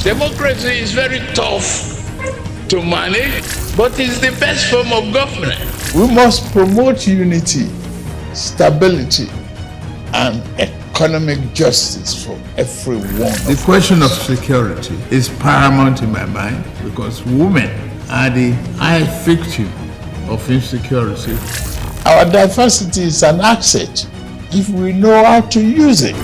Democracy is very tough to manage, but it's the best form of government. We must promote unity, stability, and economic justice for everyone. The question of security is paramount in my mind because women are the highest victim of insecurity. Our diversity is an asset if we know how to use it.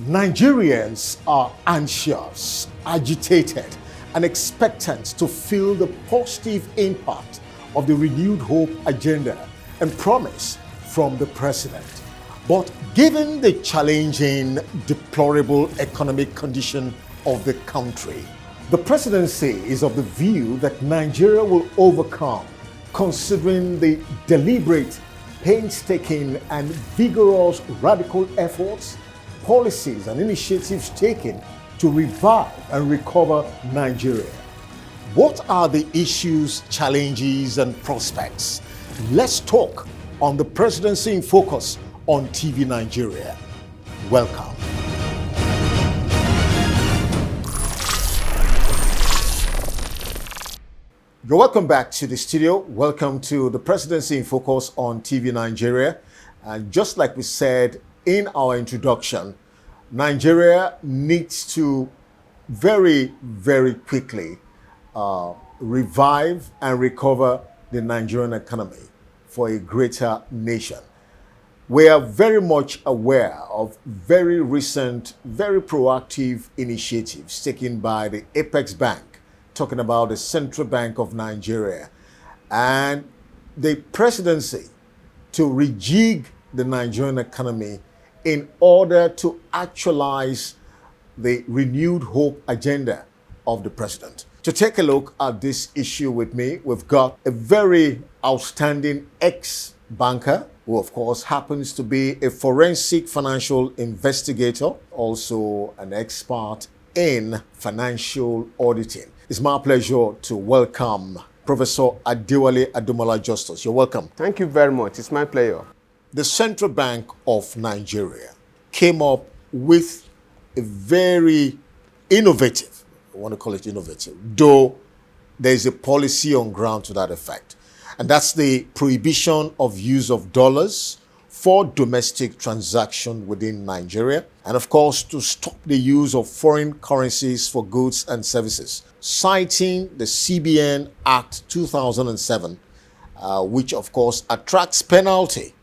Nigerians are anxious, agitated, and expectant to feel the positive impact of the renewed hope agenda and promise from the president. But given the challenging, deplorable economic condition of the country, the presidency is of the view that Nigeria will overcome, considering the deliberate, painstaking, and vigorous radical efforts, policies and initiatives taken to revive and recover Nigeria. What are the issues, challenges, and prospects? Let's talk on the Presidency in Focus on TV Nigeria. Welcome. You're welcome back to the studio. Welcome to the Presidency in Focus on TV Nigeria. And just like we said in our introduction, Nigeria needs to very, very quickly revive and recover the Nigerian economy for a greater nation. We are very much aware of very recent, very proactive initiatives taken by the Apex Bank, talking about the Central Bank of Nigeria, and the presidency to rejig the Nigerian economy in order to actualize the renewed hope agenda of the president. To take a look at this issue with me, we've got a very outstanding ex-banker, who of course happens to be a forensic financial investigator, also an expert in financial auditing. It's my pleasure to welcome Professor Adewale Ademola Justus. You're welcome. Thank you very much. It's my pleasure. The Central Bank of Nigeria came up with a very innovative, I want to call it innovative, though there's a policy on ground to that effect. And that's the prohibition of use of dollars for domestic transaction within Nigeria. And of course, to stop the use of foreign currencies for goods and services, citing the CBN Act 2007, which of course attracts penalty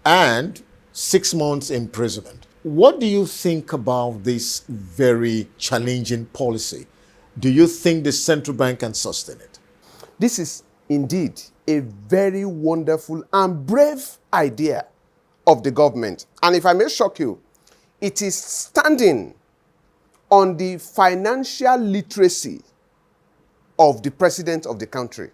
and 6 months imprisonment. What do you think about this very challenging policy? Do you think the central bank can sustain it? This is indeed a very wonderful and brave idea of the government. And if I may shock you, it is standing on the financial literacy of the president of the country.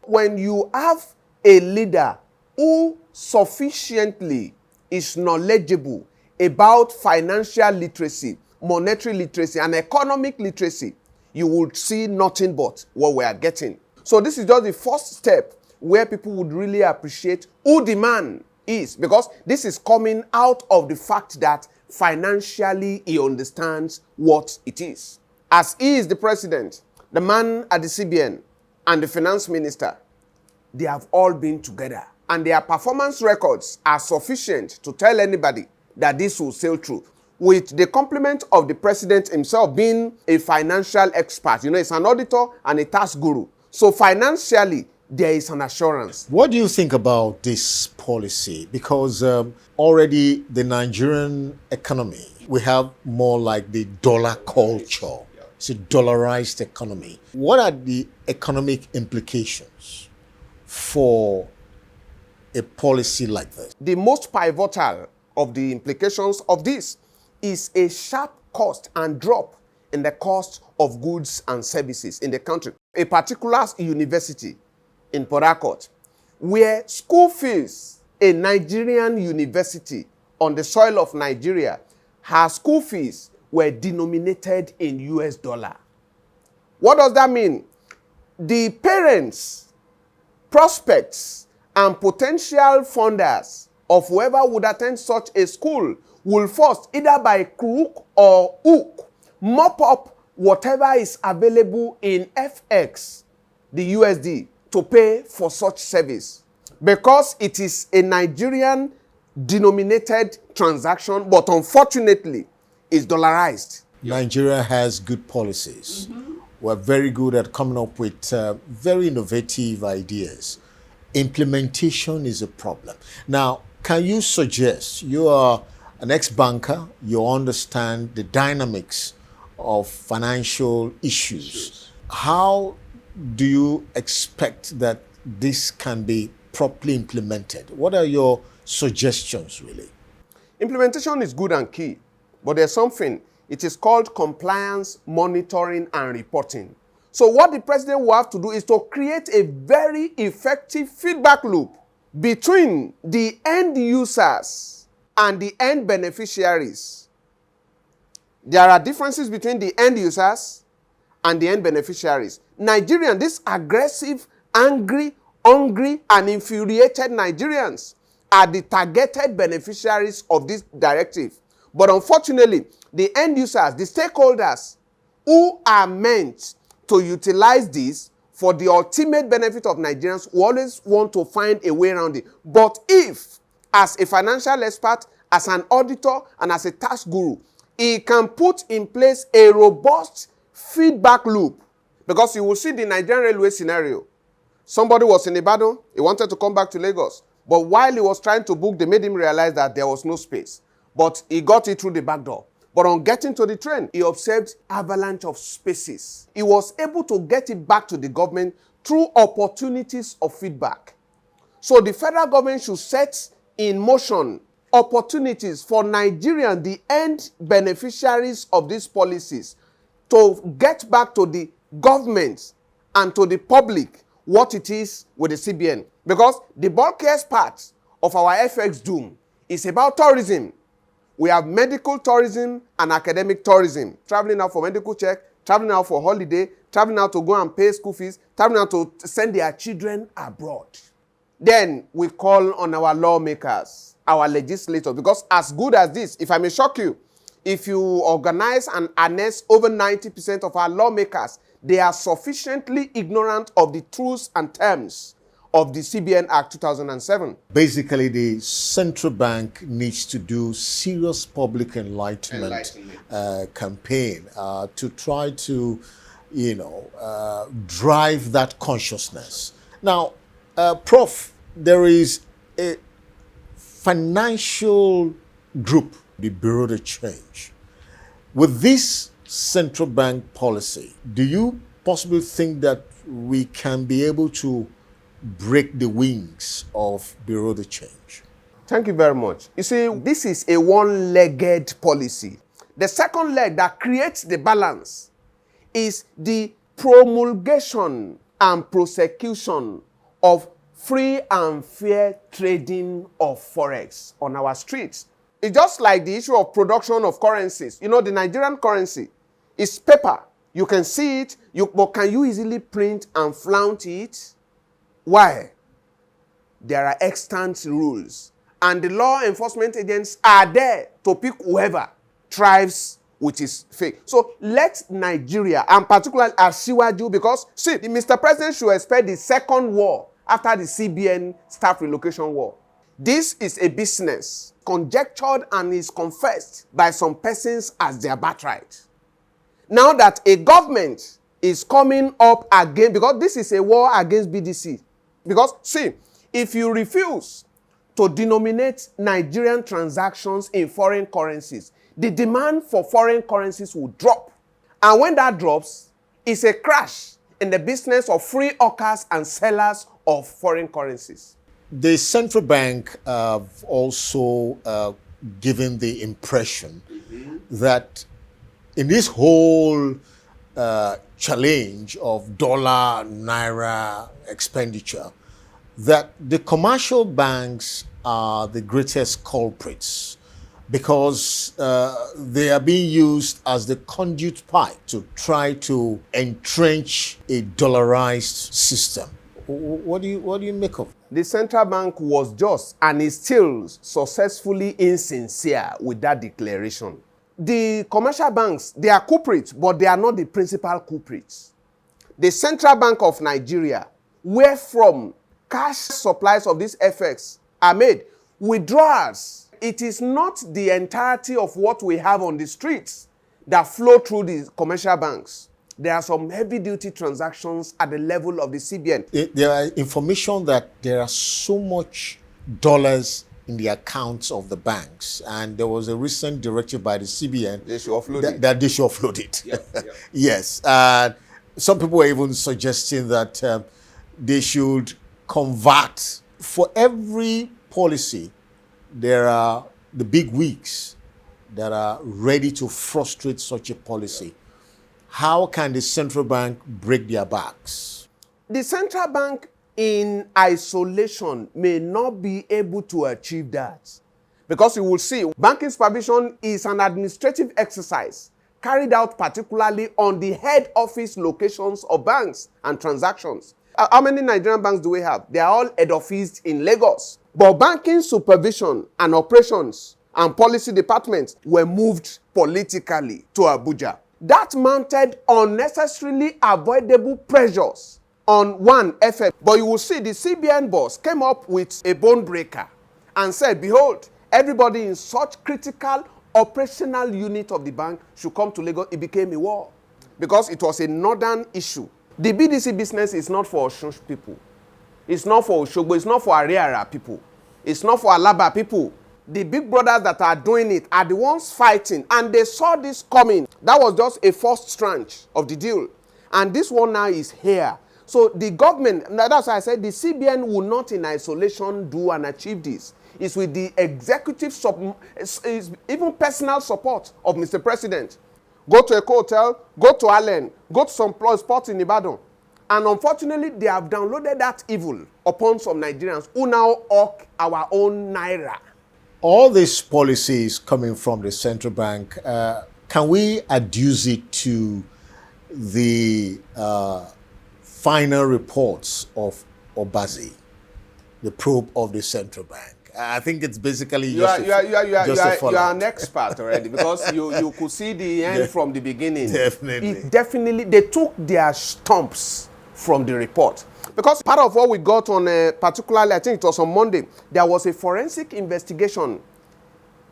When you have a leader who sufficiently is knowledgeable about financial literacy, monetary literacy, and economic literacy, you will see nothing but what we are getting. So this is just the first step where people would really appreciate who the man is, because this is coming out of the fact that financially he understands what it is. As he is the president, the man at the CBN, and the finance minister, they have all been together. And their performance records are sufficient to tell anybody that this will sail through. With the complement of the president himself being a financial expert. You know, he's an auditor and a tax guru. So financially, there is an assurance. What do you think about this policy? Because already the Nigerian economy, we have more like the dollar culture. It's a dollarized economy. What are the economic implications for a policy like this? The most pivotal of the implications of this is a sharp cost and drop in the cost of goods and services in the country. A particular university in Port Harcourt, where school fees, a Nigerian university on the soil of Nigeria, her school fees were denominated in US dollar. What does that mean? The parents, prospects, and potential funders of whoever would attend such a school will first, either by crook or hook, mop up whatever is available in FX, the USD, to pay for such service. Because it is a Nigerian denominated transaction, but unfortunately, is dollarized. Nigeria has good policies. We're very good at coming up with very innovative ideas. Implementation is a problem. Now, can you suggest, you are an ex-banker, you understand the dynamics of financial issues. How do you expect that this can be properly implemented? What are your suggestions, really? Implementation is good and key, but there's something. It is called compliance, monitoring, and reporting. So what the president will have to do is to create a very effective feedback loop between the end users and the end beneficiaries. There are differences between the end users and the end beneficiaries. Nigerians, these aggressive, angry, hungry, and infuriated Nigerians are the targeted beneficiaries of this directive. But unfortunately, the end users, the stakeholders who are meant to utilize this for the ultimate benefit of Nigerians will always want to find a way around it. But if, as a financial expert, as an auditor, and as a tax guru, he can put in place a robust feedback loop, because you will see the Nigerian railway scenario. Somebody was in Ibadan, he wanted to come back to Lagos, but while he was trying to book, they made him realize that there was no space. But he got it through the back door. But on getting to the train, he observed avalanche of spaces. He was able to get it back to the government through opportunities of feedback. So the federal government should set in motion opportunities for Nigerians, the end beneficiaries of these policies, to get back to the government and to the public what it is with the CBN. Because the bulkiest part of our FX doom is about tourism. We have medical tourism and academic tourism. Traveling out for medical check, traveling out for holiday, traveling out to go and pay school fees, traveling out to send their children abroad. Then we call on our lawmakers, our legislators, because as good as this, if I may shock you, if you organize and harness over 90% of our lawmakers, they are sufficiently ignorant of the truths and terms of the CBN Act 2007. Basically, the central bank needs to do serious public enlightenment. Campaign to try to, drive that consciousness. Now, Prof, there is a financial group, the Bureau de Change. With this central bank policy, do you possibly think that we can be able to break the wings of Bureau de Change? Thank you very much. You see, this is a one-legged policy. The second leg that creates the balance is the promulgation and prosecution of free and fair trading of forex on our streets. It's just like the issue of production of currencies. You know, the Nigerian currency is paper. You can see it, but can you easily print and flaunt it? Why? There are extant rules. And the law enforcement agents are there to pick whoever thrives with his fake. So let Nigeria, and particularly Asiwaju, because see, the Mr. President should expect the second war after the CBN staff relocation war. This is a business conjectured and is confessed by some persons as their birthright. Now that a government is coming up again, because this is a war against BDC. Because, see, if you refuse to denominate Nigerian transactions in foreign currencies, the demand for foreign currencies will drop. And when that drops, it's a crash in the business of free hawkers and sellers of foreign currencies. The central bank have also given the impression that in this whole challenge of dollar, naira expenditure, that the commercial banks are the greatest culprits because they are being used as the conduit pipe to try to entrench a dollarized system. What do you make of it? The central bank was just and is still successfully insincere with that declaration. The commercial banks, they are culprits, but they are not the principal culprits. The Central Bank of Nigeria, where from cash supplies of these FX are made, withdrawals. It is not the entirety of what we have on the streets that flow through the commercial banks. There are some heavy-duty transactions at the level of the CBN. There are information that there are so much dollars in the accounts of the banks, and there was a recent directive by the CBN They should offload it. that they should offload it. Yeah. Yes, some people were even suggesting that they should convert. For every policy, there are the big wigs that are ready to frustrate such a policy. How can the central bank break their backs? The central bank in isolation may not be able to achieve that. Because you will see, banking supervision is an administrative exercise carried out particularly on the head office locations of banks and transactions. How many Nigerian banks do we have? They are all head office in Lagos. But banking supervision and operations and policy departments were moved politically to Abuja. That mounted unnecessarily avoidable pressures on one FM. But you will see the CBN boss came up with a bone breaker and said, behold, everybody in such critical operational unit of the bank should come to Lagos. It became a war because it was a northern issue. The BDC business is not for Osun people. It's not for Oshogbo. It's not for Ariara people. It's not for Alaba people. The big brothers that are doing it are the ones fighting, and they saw this coming. That was just a first tranche of the deal. And this one now is here. So the government, that's why I said the CBN will not in isolation do and achieve this. It's with the executive, even personal support of Mr. President. Go to a hotel, go to Allen, go to some spots in Ibadan. And unfortunately, they have downloaded that evil upon some Nigerians who now hawk our own naira. All these policies coming from the central bank, can we adduce it to the final reports of Obazi, the probe of the central bank? I think it's basically You are an expert already because you could see the end from the beginning. Definitely. They took their stumps from the report. Because part of what we got on, particularly, I think it was on Monday, there was a forensic investigation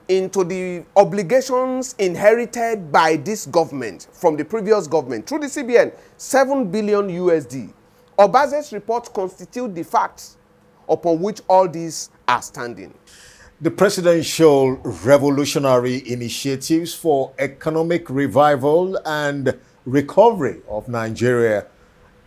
into the obligations inherited by this government from the previous government through the CBN, 7 billion USD. Obaze's report constitutes the facts upon which all these are standing. The presidential revolutionary initiatives for economic revival and recovery of Nigeria,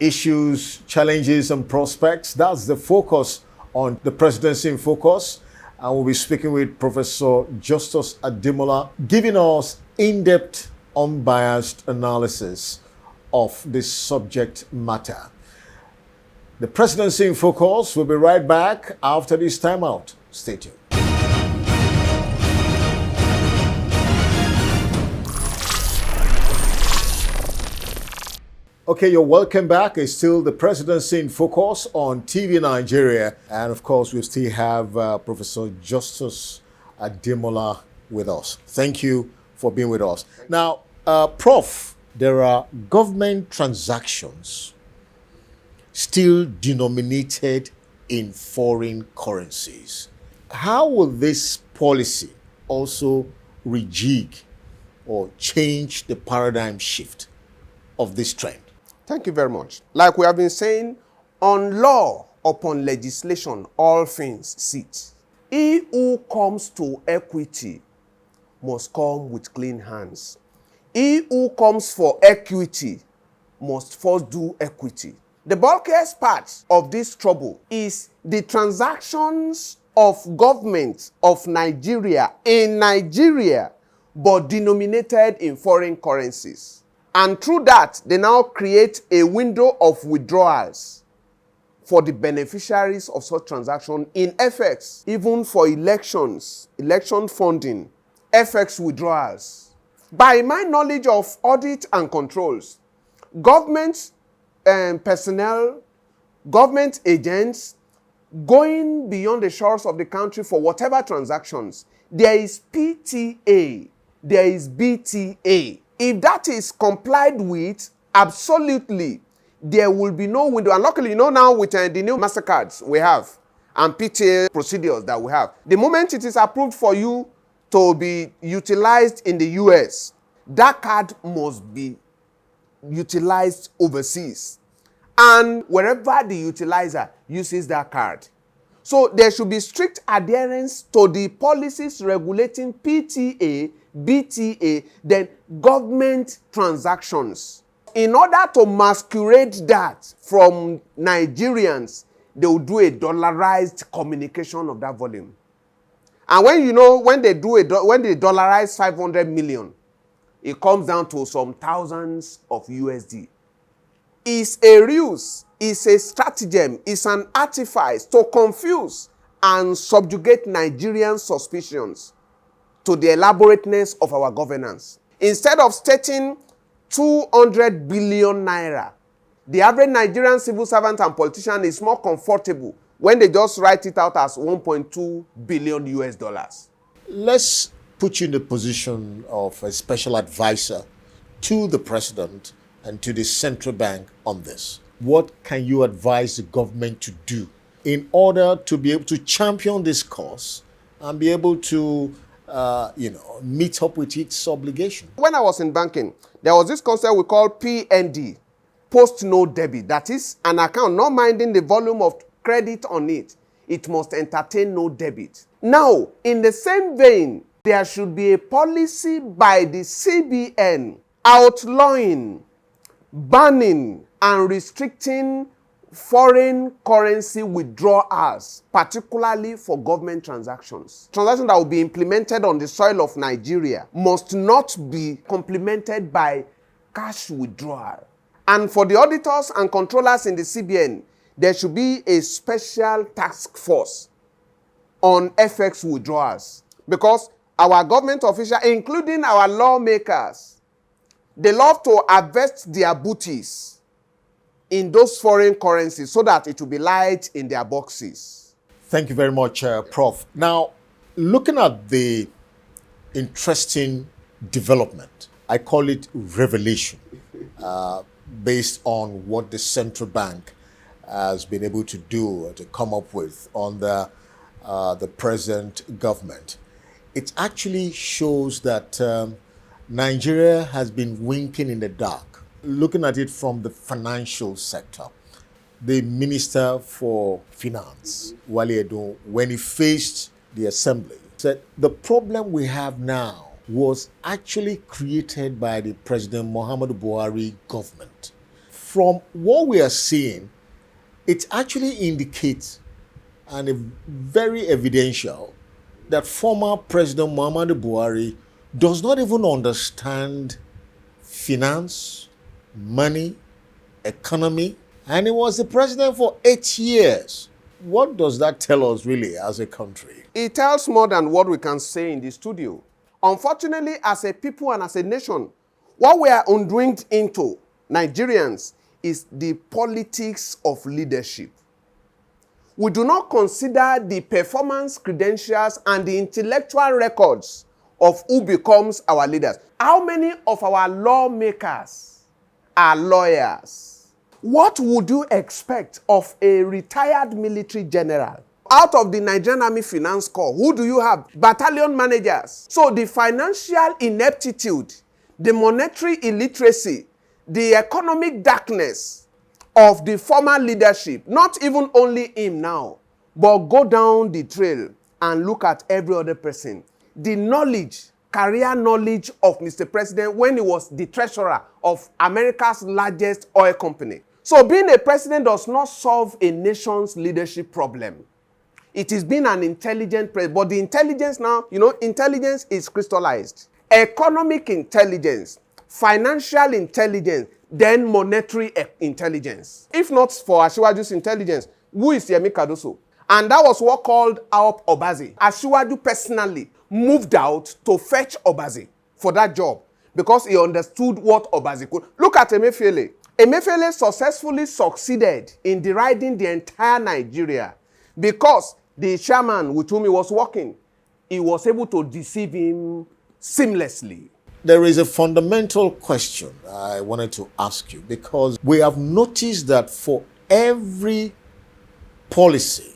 issues, challenges, and prospects. That's the focus on the Presidency in Focus. And we'll be speaking with Professor Justus Ademola, giving us in-depth, unbiased analysis of this subject matter. The Presidency in Focus will be right back after this timeout. Stay tuned. Okay, you're welcome back. It's still the Presidency in Focus on TV Nigeria. And of course, we still have Professor Justus Ademola with us. Thank you for being with us. Now, Prof, there are government transactions still denominated in foreign currencies. How will this policy also rejig or change the paradigm shift of this trend? Thank you very much. Like we have been saying, on law upon legislation, all things sit. He who comes to equity must come with clean hands. He who comes for equity must first do equity. The bulkiest part of this trouble is the transactions of government of Nigeria in Nigeria, but denominated in foreign currencies. And through that, they now create a window of withdrawals for the beneficiaries of such transaction in FX, even for elections, election funding, FX withdrawals. By my knowledge of audit and controls, government personnel, government agents going beyond the shores of the country for whatever transactions, there is PTA, there is BTA. If that is complied with, absolutely, there will be no window. And luckily, now with the new MasterCards we have and PTA procedures that we have, the moment it is approved for you to be utilized in the US, that card must be utilized overseas. And wherever the utilizer uses that card. So there should be strict adherence to the policies regulating PTA, BTA, then government transactions. In order to masquerade that from Nigerians, they will do a dollarized communication of that volume. And when they dollarize 500 million, it comes down to some thousands of USD. It's a ruse, it's a stratagem, it's an artifice to confuse and subjugate Nigerian suspicions to the elaborateness of our governance. Instead of stating 200 billion naira, the average Nigerian civil servant and politician is more comfortable when they just write it out as 1.2 billion US dollars. Let's put you in the position of a special advisor to the president and to the central bank on this. What can you advise the government to do in order to be able to champion this cause and be able to, meet up with its obligation? When I was in banking, there was this concept we call PND, post no debit. That is an account not minding the volume of credit on it. It must entertain no debit. Now, in the same vein, there should be a policy by the CBN outlawing, banning, and restricting foreign currency withdrawals, particularly for government transactions. Transactions that will be implemented on the soil of Nigeria must not be complemented by cash withdrawal. And for the auditors and controllers in the CBN, there should be a special task force on FX withdrawals, because our government officials, including our lawmakers, they love to invest their booties in those foreign currencies so that it will be light in their boxes. Thank you very much, Prof. Now, looking at the interesting development, I call it revelation, based on what the central bank has been able to do, to come up with on the present government. It actually shows that Nigeria has been winking in the dark. Looking at it from the financial sector, the Minister for Finance, Oyedepo, when he faced the assembly, said the problem we have now was actually created by the President Muhammadu Buhari government. From what we are seeing, it actually indicates, and is very evidential, that former President Muhammadu Buhari does not even understand finance, money, economy, and he was the president for 8 years. What does that tell us really as a country? It tells more than what we can say in the studio. Unfortunately, as a people and as a nation, what we are undwinged into, Nigerians, is the politics of leadership. We do not consider the performance credentials and the intellectual records of who becomes our leaders. How many of our lawmakers are lawyers? What would you expect of a retired military general? Out of the Nigerian Army Finance Corps, who do you have? Battalion managers. So the financial ineptitude, the monetary illiteracy, the economic darkness of the former leadership, not even only him now, but go down the trail and look at every other person. The knowledge, career knowledge of Mr. President when he was the treasurer of America's largest oil company. So being a president does not solve a nation's leadership problem. It is being an intelligent president. But the intelligence now, intelligence is crystallized. Economic intelligence, financial intelligence, then monetary intelligence. If not for Asiwaju's intelligence, who is Yemi Cardoso? And that was what called out Obaze. Asiwaju personally moved out to fetch Obaze for that job because he understood what Obaze could. Look at Emefiele. Emefiele successfully succeeded in deriding the entire Nigeria because the chairman with whom he was working, he was able to deceive him seamlessly. There is a fundamental question I wanted to ask you, because we have noticed that for every policy,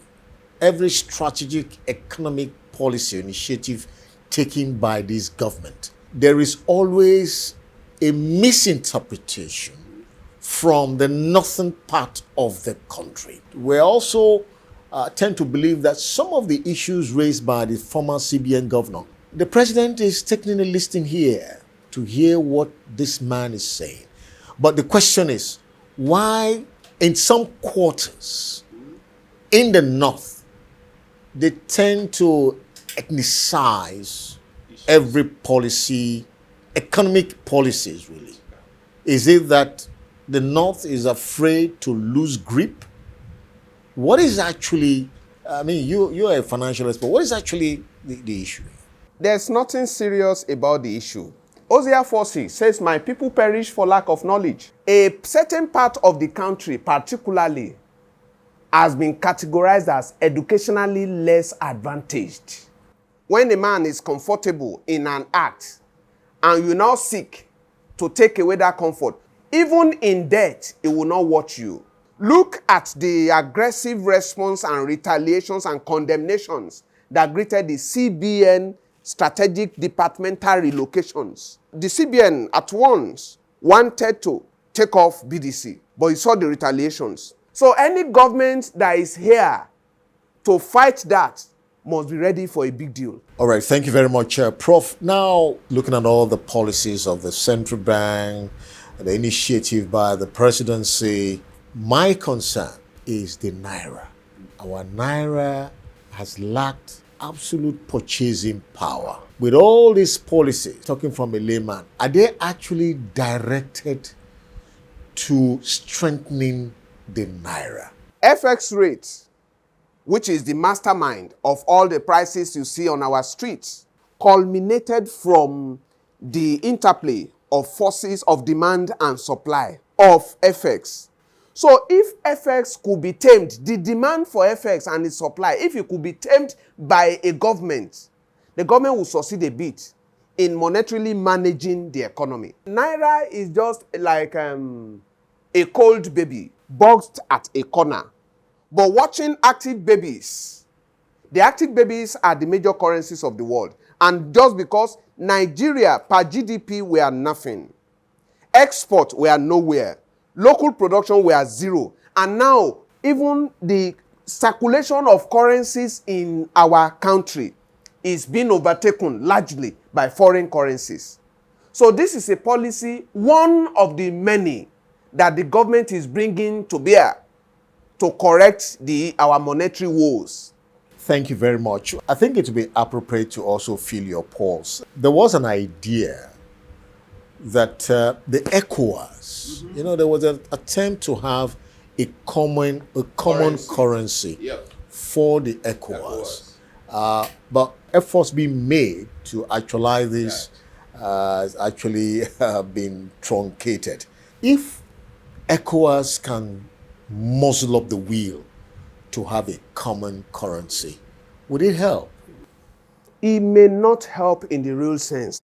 every strategic economic policy initiative taken by this government, there is always a misinterpretation from the northern part of the country. We also tend to believe that some of the issues raised by the former CBN governor, the president is taking a listening here to hear what this man is saying. But the question is, why in some quarters in the north, they tend to ethnicize every policy, economic policies really? Is it that the north is afraid to lose grip? What is actually, you're a financial expert, what is actually the issue? There's nothing serious about the issue. Hosea 4:6 says, my people perish for lack of knowledge. A certain part of the country particularly has been categorized as educationally less advantaged. When a man is comfortable in an act and you now seek to take away that comfort, even in death, he will not watch you. Look at the aggressive response and retaliations and condemnations that greeted the CBN strategic departmental relocations. The CBN at once wanted to take off BDC, but he saw the retaliations. So any government that is here to fight that must be ready for a big deal. All right, thank you very much, Prof. Now, looking at all the policies of the central bank, the initiative by the presidency, my concern is the Naira. Our Naira has lacked absolute purchasing power. With all these policies, talking from a layman, are they actually directed to strengthening the Naira? FX rate, which is the mastermind of all the prices you see on our streets, culminated from the interplay of forces of demand and supply of FX. So if FX could be tamed, the demand for FX and its supply, if it could be tamed by a government, the government will succeed a bit in monetarily managing the economy. Naira is just like a cold baby boxed at a corner. But watching active babies, the active babies are the major currencies of the world. And just because Nigeria per GDP were nothing, export were nowhere, local production were zero, and now even the circulation of currencies in our country is being overtaken largely by foreign currencies. So this is a policy, one of the many that the government is bringing to bear to correct our monetary woes. Thank you very much. I think it would be appropriate to also feel your pulse. There was an idea that the ECOWAS, there was an attempt to have a common currency for the ECOWAS. But efforts being made to actualize this has actually been truncated. If ECOWAS can muzzle up the wheel to have a common currency, would it help? It may not help in the real sense.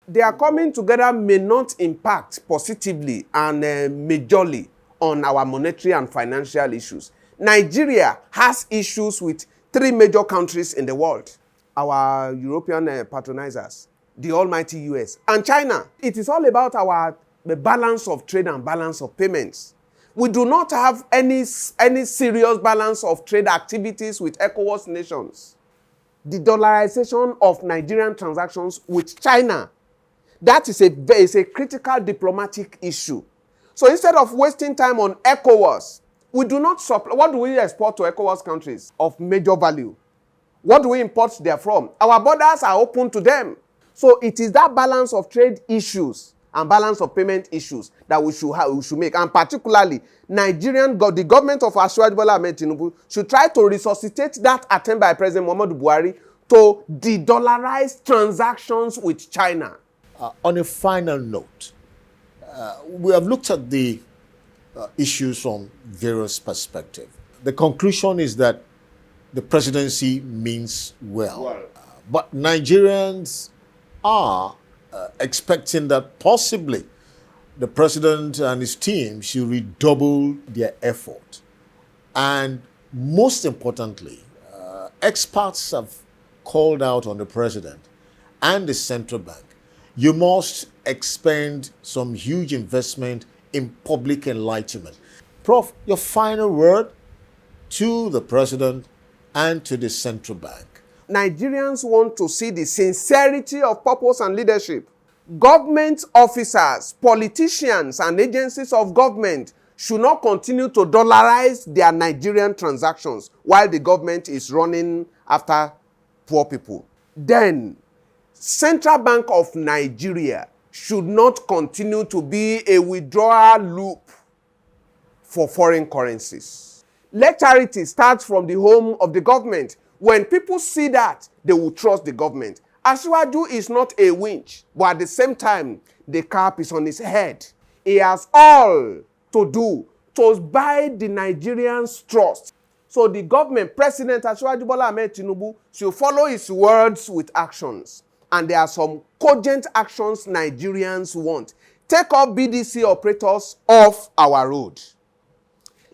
Their coming together may not impact positively and majorly on our monetary and financial issues. Nigeria has issues with 3 major countries in the world. Our European patronizers, the almighty US, and China. It is all about our balance of trade and balance of payments. We do not have any serious balance of trade activities with ECOWAS nations. The dollarization of Nigerian transactions with China, that is a critical diplomatic issue. So instead of wasting time on ECOWAS, we do not supply. What do we export to ECOWAS countries of major value? What do we import therefrom? Our borders are open to them. So it is that balance of trade issues and balance of payment issues that we should make. And particularly, the government of Asiwaju Bola Ahmed Tinubu should try to resuscitate that attempt by President Muhammadu Buhari to de-dollarize transactions with China. On a final note, we have looked at the issues from various perspectives. The conclusion is that the presidency means well. But Nigerians are expecting that possibly the president and his team should redouble their effort. And most importantly, experts have called out on the president and the central bank. You must expend some huge investment in public enlightenment. Prof, your final word to the president and to the central bank. Nigerians want to see the sincerity of purpose and leadership. Government officers, politicians, and agencies of government should not continue to dollarize their Nigerian transactions while the government is running after poor people. Then, Central Bank of Nigeria should not continue to be a withdrawal loop for foreign currencies. Let charity start from the home of the government. When people see that, they will trust the government. Asiwaju is not a winch, but at the same time, the cap is on his head. He has all to do to buy the Nigerians' trust. So the government, President Asiwaju Bola Ahmed Tinubu, should follow his words with actions. And there are some cogent actions Nigerians want. Take off BDC operators off our road.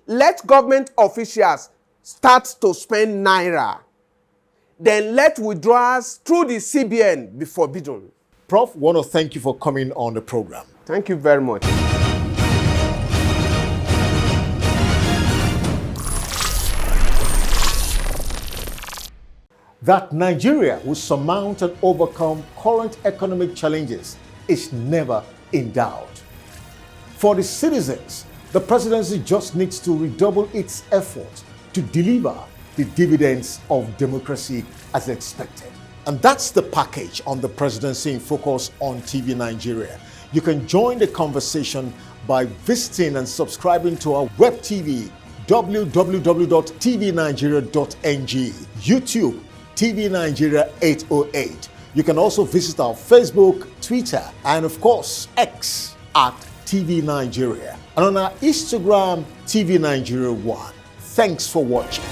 Let government officials start to spend naira. Then let withdrawals through the CBN be forbidden. Prof, want to thank you for coming on the program. Thank you very much. That Nigeria will surmount and overcome current economic challenges is never in doubt. For the citizens, the presidency just needs to redouble its effort to deliver the dividends of democracy as expected. And that's the package on the presidency in focus on TV Nigeria. You can join the conversation by visiting and subscribing to our web TV, www.tvnigeria.ng, YouTube, TV Nigeria 808. You can also visit our Facebook, Twitter, and of course, X at TV Nigeria. And on our Instagram, TV Nigeria 1. Thanks for watching.